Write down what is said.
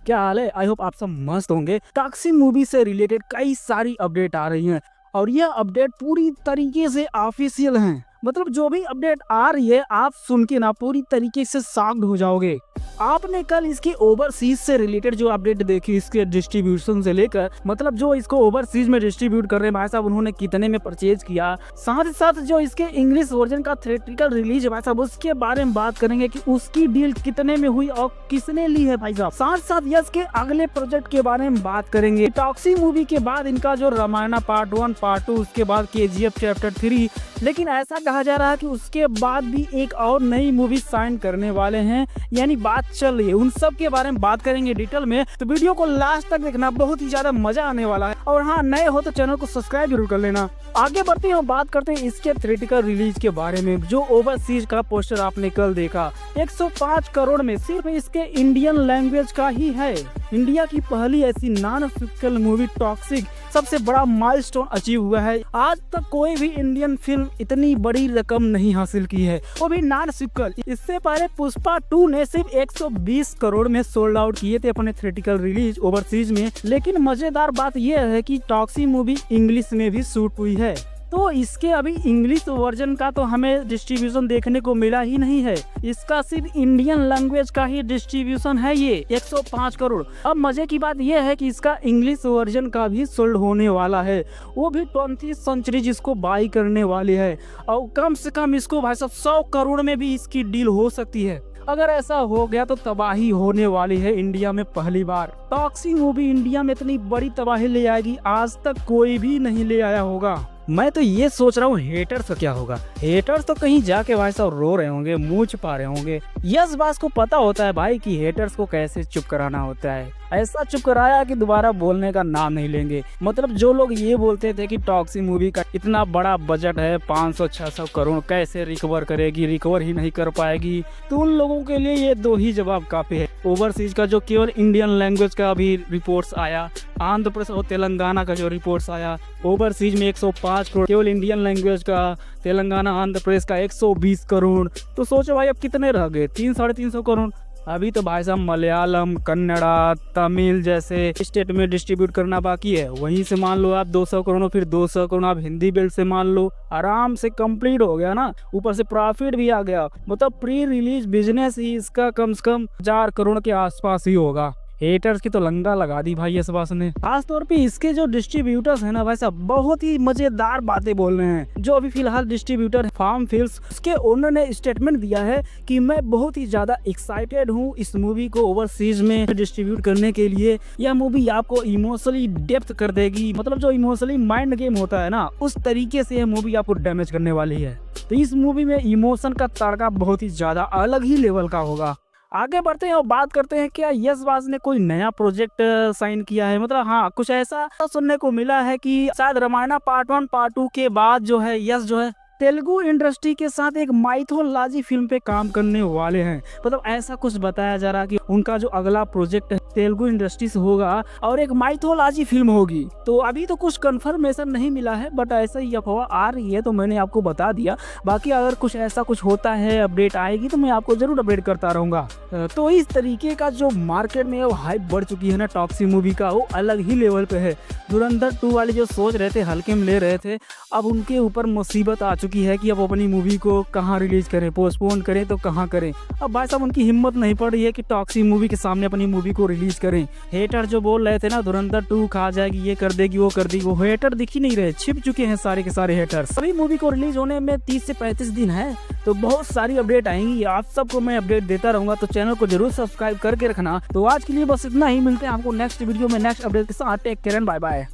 क्या हाल है? I hope आप सब मस्त होंगे। टॉक्सिक मूवी से रिलेटेड कई सारी अपडेट आ रही हैं और यह अपडेट पूरी तरीके से ऑफिशियल हैं। मतलब जो भी अपडेट आ रही है आप सुन के ना पूरी तरीके से शॉक्ड हो जाओगे। आपने कल इसकी ओवरसीज से रिलेटेड जो अपडेट देखी, इसके डिस्ट्रीब्यूशन से लेकर मतलब जो इसको ओवरसीज में डिस्ट्रीब्यूट कर रहे हैं भाई साहब, उन्होंने कितने में परचेज किया, साथ ही साथ जो इसके इंग्लिश वर्जन का थिएट्रिकल रिलीज है भाई साहब, उसके बारे में बात करेंगे कि उसकी डील कितने में हुई और किसने ली है भाई साहब। साथ साथ यस के अगले प्रोजेक्ट के बारे में बात करेंगे। टॉक्सिक मूवी के बाद इनका जो रामायण पार्ट 1 पार्ट 2, उसके बाद KGF चैप्टर 3, लेकिन ऐसा कहा जा रहा है कि उसके बाद भी एक और नई मूवी साइन करने वाले हैं, यानी बात चल रही है। उन सब के बारे में बात करेंगे डिटेल में, तो वीडियो को लास्ट तक देखना, बहुत ही ज्यादा मजा आने वाला है। और हाँ, नए हो तो चैनल को सब्सक्राइब जरूर कर लेना। आगे बढ़ते हैं, बात करते हैं इसके थिएट्रिकल रिलीज के बारे में। जो ओवरसीज का पोस्टर आपने कल देखा, 105 करोड़ में सिर्फ इसके इंडियन लैंग्वेज का ही है। इंडिया की पहली ऐसी नॉन फिक्शनल मूवी टॉक्सिक सबसे बड़ा माइलस्टोन अचीव हुआ है। आज तक कोई भी इंडियन फिल्म इतनी बड़ी रकम नहीं हासिल की है, वो भी नॉन फिक्शनल। इससे पहले पुष्पा 2 ने सिर्फ 120 करोड़ में सोल्ड आउट किए थे अपने थिएट्रिकल रिलीज ओवरसीज में। लेकिन मजेदार बात यह है कि टॉक्सिक मूवी इंग्लिश में भी शूट हुई है, तो इसके अभी इंग्लिश वर्जन का तो हमें डिस्ट्रीब्यूशन देखने को मिला ही नहीं है। इसका सिर्फ इंडियन लैंग्वेज का ही डिस्ट्रीब्यूशन है ये 105 करोड़। अब मजे की बात यह है कि इसका इंग्लिश वर्जन का भी सोल्ड होने वाला है, वो भी 20th सेंचुरी जिसको बाई करने वाली है। और कम से कम इसको भाई साहब 100 करोड़ में भी इसकी डील हो सकती है। अगर ऐसा हो गया तो तबाही होने वाली है इंडिया में पहली बार। टॉक्सिक मूवी इंडिया में इतनी बड़ी तबाही ले आएगी, आज तक कोई भी नहीं ले आया होगा। मैं तो ये सोच रहा हूँ हेटर्स का क्या होगा। हेटर्स तो कहीं जाके भाई साहब रो रहे होंगे, मुंह छुपा रहे होंगे। यस बास को पता होता है भाई कि हेटर्स को कैसे चुप कराना होता है। ऐसा चुप कराया कि दोबारा बोलने का नाम नहीं लेंगे। मतलब जो लोग ये बोलते थे कि टॉक्सिक मूवी का इतना बड़ा बजट है, 500-600 करोड़ कैसे रिकवर करेगी, रिकवर ही नहीं कर पाएगी, तो उन लोगों के लिए ये दो ही जवाब काफी है। ओवरसीज का जो केवल इंडियन लैंग्वेज का भी रिपोर्ट्स आया, आंध्र प्रदेश और तेलंगाना का जो रिपोर्ट्स आया, ओवरसीज में 105 करोड़, केवल इंडियन लैंग्वेज का तेलंगाना आंध्र प्रदेश का 120 करोड़। तो सोचो भाई अब कितने रह गए, 300-350 करोड़। अभी तो भाई साहब मलयालम, कन्नड़ा, तमिल जैसे स्टेट में डिस्ट्रीब्यूट करना बाकी है। वहीं से मान लो आप 200 करोड़, फिर 200 करोड़ आप हिंदी बेल्ट से मान लो, आराम से कंप्लीट हो गया ना। ऊपर से प्रॉफिट भी आ गया। मतलब प्री रिलीज बिजनेस ही इसका कम से कम 4 करोड़ के आसपास ही होगा। हेटर्स की तो लंगा लगा दी भाई इस बात ने। खास तौर पे इसके जो डिस्ट्रीब्यूटर्स हैं ना भाई साहब, बहुत ही मजेदार बातें बोल रहे हैं। जो अभी फिलहाल डिस्ट्रीब्यूटर फार्म फिल्म्स, उसके ओनर ने स्टेटमेंट दिया है कि मैं बहुत ही ज्यादा एक्साइटेड हूँ इस मूवी को ओवरसीज में डिस्ट्रीब्यूट करने के लिए। यह मूवी आपको इमोशनली डेप्थ कर देगी। मतलब जो इमोशनली माइंड गेम होता है ना, उस तरीके से यह मूवी आपको डैमेज करने वाली है। तो इस मूवी में इमोशन का तड़का बहुत ही ज्यादा अलग ही लेवल का होगा। आगे बढ़ते हैं और बात करते हैं क्या यस बास ने कोई नया प्रोजेक्ट साइन किया है। मतलब हाँ, कुछ ऐसा सुनने को मिला है कि शायद रामायण पार्ट 1 पार्ट 2 के बाद जो है यस जो है तेलुगु इंडस्ट्री के साथ एक माइथोलॉजी फिल्म पे काम करने वाले हैं। मतलब ऐसा कुछ बताया जा रहा है कि उनका जो अगला प्रोजेक्ट है तेलुगु इंडस्ट्री से होगा और एक माइथोलॉजी फिल्म होगी। तो अभी तो कुछ कंफर्मेशन नहीं मिला है, बट ऐसा ही अफवाह आ रही है तो मैंने आपको बता दिया। बाकी अगर कुछ ऐसा कुछ होता है, अपडेट आएगी तो मैं आपको जरूर अपडेट करता रहूंगा। तो इस तरीके का जो मार्केट में हाइप बढ़ चुकी है ना टॉक्सिक मूवी का, वो अलग ही लेवल पे है। धुरंधर 2 वाले जो सोच रहे थे, हल्के में ले रहे थे, अब उनके ऊपर मुसीबत आ चुकी है कि अब अपनी मूवी को कहाँ रिलीज करें, पोस्टपोन करें तो कहाँ करें। अब भाई साहब उनकी हिम्मत नहीं पड़ रही है कि टॉक्सिक मूवी के सामने अपनी मूवी को रिलीज करें। हेटर जो बोल रहे थे ना धुरंधर 2 खा जाएगी, ये कर देगी, वो कर देगी, वो हेटर दिख ही नहीं रहे, छिप चुके हैं सारे के सारे हेटर्स। अभी मूवी को रिलीज होने में 30 से 35 दिन है, तो बहुत सारी अपडेट आएंगी। आप सबको मैं अपडेट देता रहूंगा, तो चैनल को जरूर सब्सक्राइब करके रखना। तो आज के लिए बस इतना ही, मिलते हैं आपको नेक्स्ट वीडियो में नेक्स्ट अपडेट के साथ। Take care and bye bye.